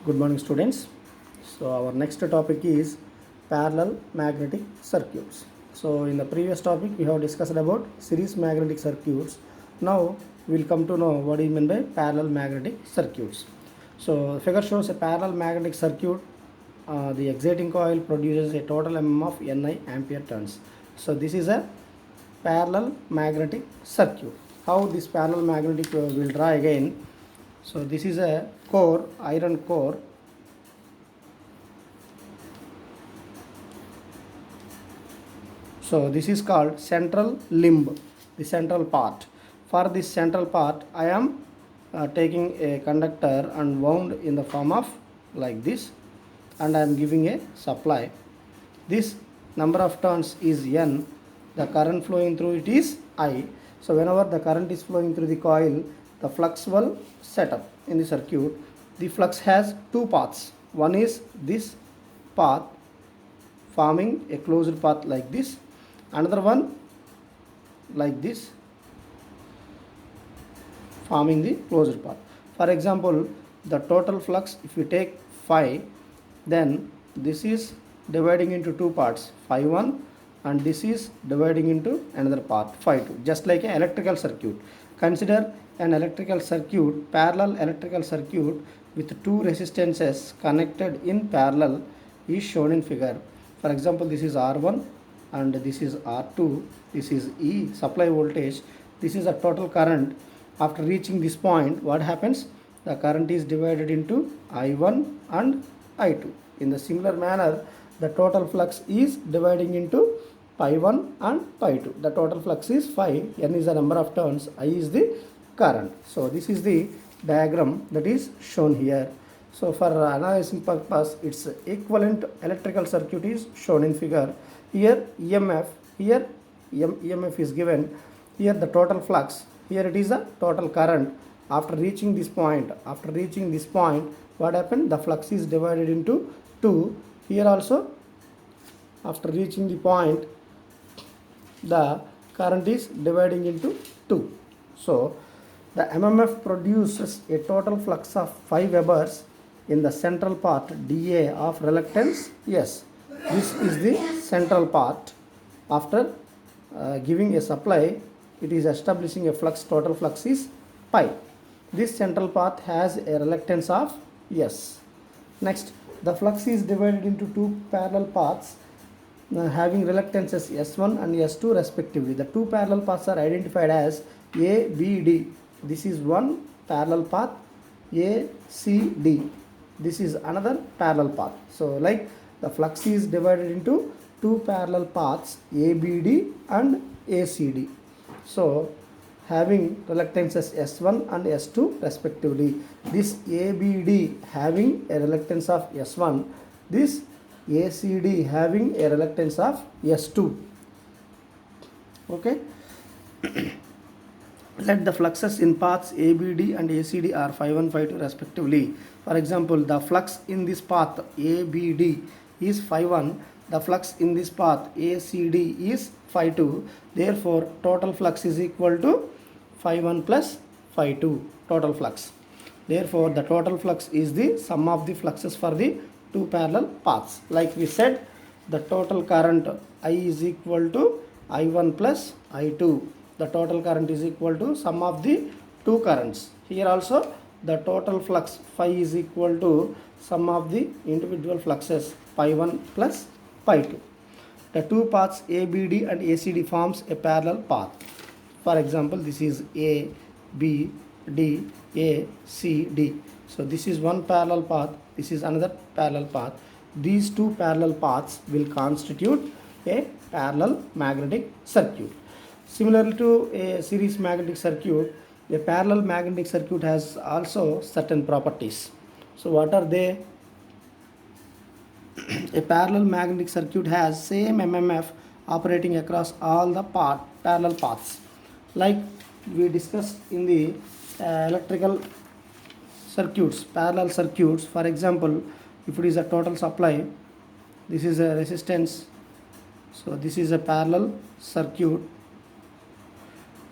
Good morning, students. So our next topic is parallel magnetic circuits. So in the previous topic we have discussed about series magnetic circuits. Now we will come to know what is meant by parallel magnetic circuits. So the figure shows a parallel magnetic circuit. The exciting coil produces a total of Ni ampere turns. So this is a parallel magnetic circuit. How this parallel magnetic will draw again. So this is a core, iron core. So this is called central limb, the central part. For this central part, I am taking a conductor and wound in the form of like this, and I am giving a supply. This number of turns is N. The current flowing through it is I. So whenever the current is flowing through the coil, the flux will set up in the circuit. The flux has two paths. One is this path forming a closed path like this, another one like this forming the closed path. For example, the total flux, if you take phi, then this is dividing into two parts, phi 1, and this is dividing into another part, phi 2, just like an electrical circuit. Consider an electrical circuit, parallel electrical circuit with two resistances connected in parallel is shown in figure. For example, this is R1 and this is R2, this is E supply voltage, this is a total current. After reaching this point, what happens? The current is divided into I1 and I2. In the similar manner, the total flux is dividing into pi 1 and pi 2. The total flux is phi, N is the number of turns, I is the current. So this is the diagram that is shown here. So for analyzing purpose, its equivalent electrical circuit is shown in figure. Here EMF, here EMF is given, here the total flux, here it is the total current. After reaching this point, what happened? The flux is divided into 2. Here also, after reaching the point, the current is dividing into 2. So the MMF produces a total flux of 5 Webers in the central part dA of reluctance S. This is the central part. After giving a supply, it is establishing a flux. Total flux is pi. This central part has a reluctance of S. Next, the flux is divided into two parallel paths having reluctances S1 and S2 respectively. The two parallel paths are identified as A, B, D. This is one parallel path, A, C, D. This is another parallel path. So like the flux is divided into two parallel paths, ABD and ACD. So having reluctances S1 and S2 respectively. This ABD having a reluctance of S1, this ACD having a reluctance of S2. Okay. Let the fluxes in paths ABD and ACD are phi 1, phi 2 respectively. For example, the flux in this path ABD is phi 1, the flux in this path ACD is phi 2. Therefore, total flux is equal to phi 1 plus phi 2 total flux. Therefore, the total flux is the sum of the fluxes for the two parallel paths. Like we said, the total current I is equal to I1 plus I2. The total current is equal to sum of the two currents. Here also the total flux phi is equal to sum of the individual fluxes pi 1 plus pi 2. The two paths ABD and ACD forms a parallel path. For example, this is A, B, D, A, C, D. So this is one parallel path, this is another parallel path. These two parallel paths will constitute a parallel magnetic circuit. Similar to a series magnetic circuit, a parallel magnetic circuit has also certain properties. So what are they? A parallel magnetic circuit has same MMF operating across all the parallel paths. Like we discussed in the electrical circuits, parallel circuits. For example, if it is a total supply, this is a resistance. So this is a parallel circuit.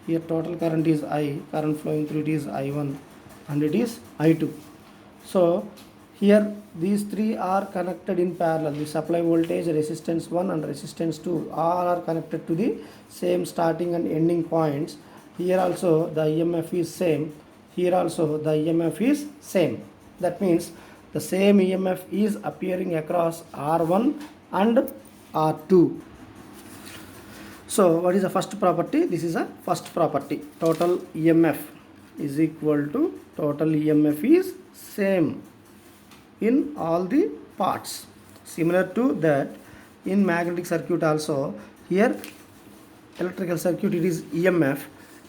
Here total current is I, current flowing through it is I1 and it is I2. So Here these three are connected in parallel. The supply voltage, resistance 1 and resistance 2 all are connected to the same starting and ending points. Here also the EMF is same. Here also the EMF is same. That means the same EMF is appearing across R1 and R2. So what is the first property? This is a first property. Total EMF is equal to total EMF is same in all the parts. Similar to that, in magnetic circuit also, here electrical circuit it is EMF,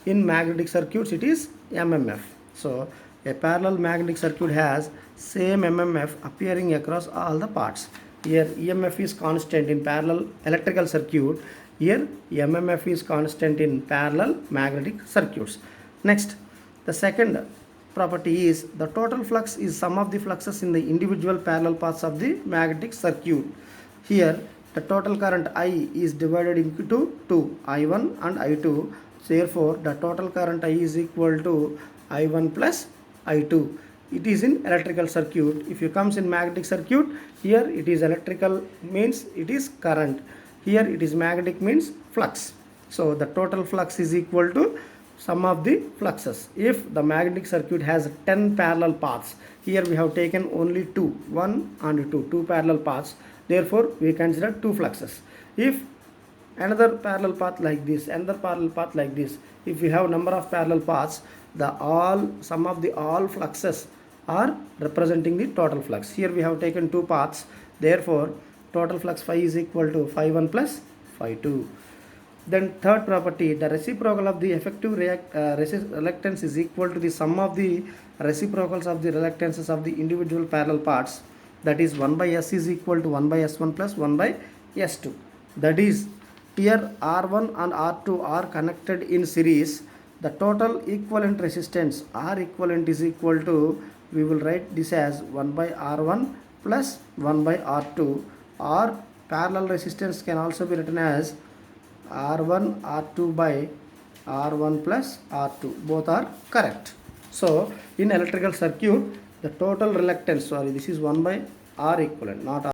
in magnetic circuits it is MMF. So a parallel magnetic circuit has same MMF appearing across all the parts. Here EMF is constant in parallel electrical circuit. Here MMF is constant in parallel magnetic circuits. Next, the second property is the total flux is sum of the fluxes in the individual parallel paths of the magnetic circuit. Here the total current I is divided into two, I1 and I2. Therefore the total current I is equal to I1 plus I2. It is in electrical circuit. If it comes in magnetic circuit, here it is electrical means it is current. Here it is magnetic means flux. So the total flux is equal to sum of the fluxes. If the magnetic circuit has 10 parallel paths, here we have taken only 2, 1 and 2 parallel paths. Therefore we consider 2 fluxes. If another parallel path like this, another parallel path like this, if we have number of parallel paths, the sum of the all fluxes are representing the total flux. Here we have taken 2 paths. Therefore total flux phi is equal to phi 1 plus phi 2. Then third property, the reciprocal of the effective reluctance is equal to the sum of the reciprocals of the reluctances of the individual parallel parts. That is 1 by S is equal to 1 by S1 plus 1 by S2. That is, here R1 and R2 are connected in series. The total equivalent resistance R equivalent is equal to, we will write this as 1 by R1 plus 1 by R2, or parallel resistance can also be written as R1 R2 by R1 plus R2. Both are correct. So in electrical circuit, the total reluctance, sorry, this is 1 by R equivalent, not R.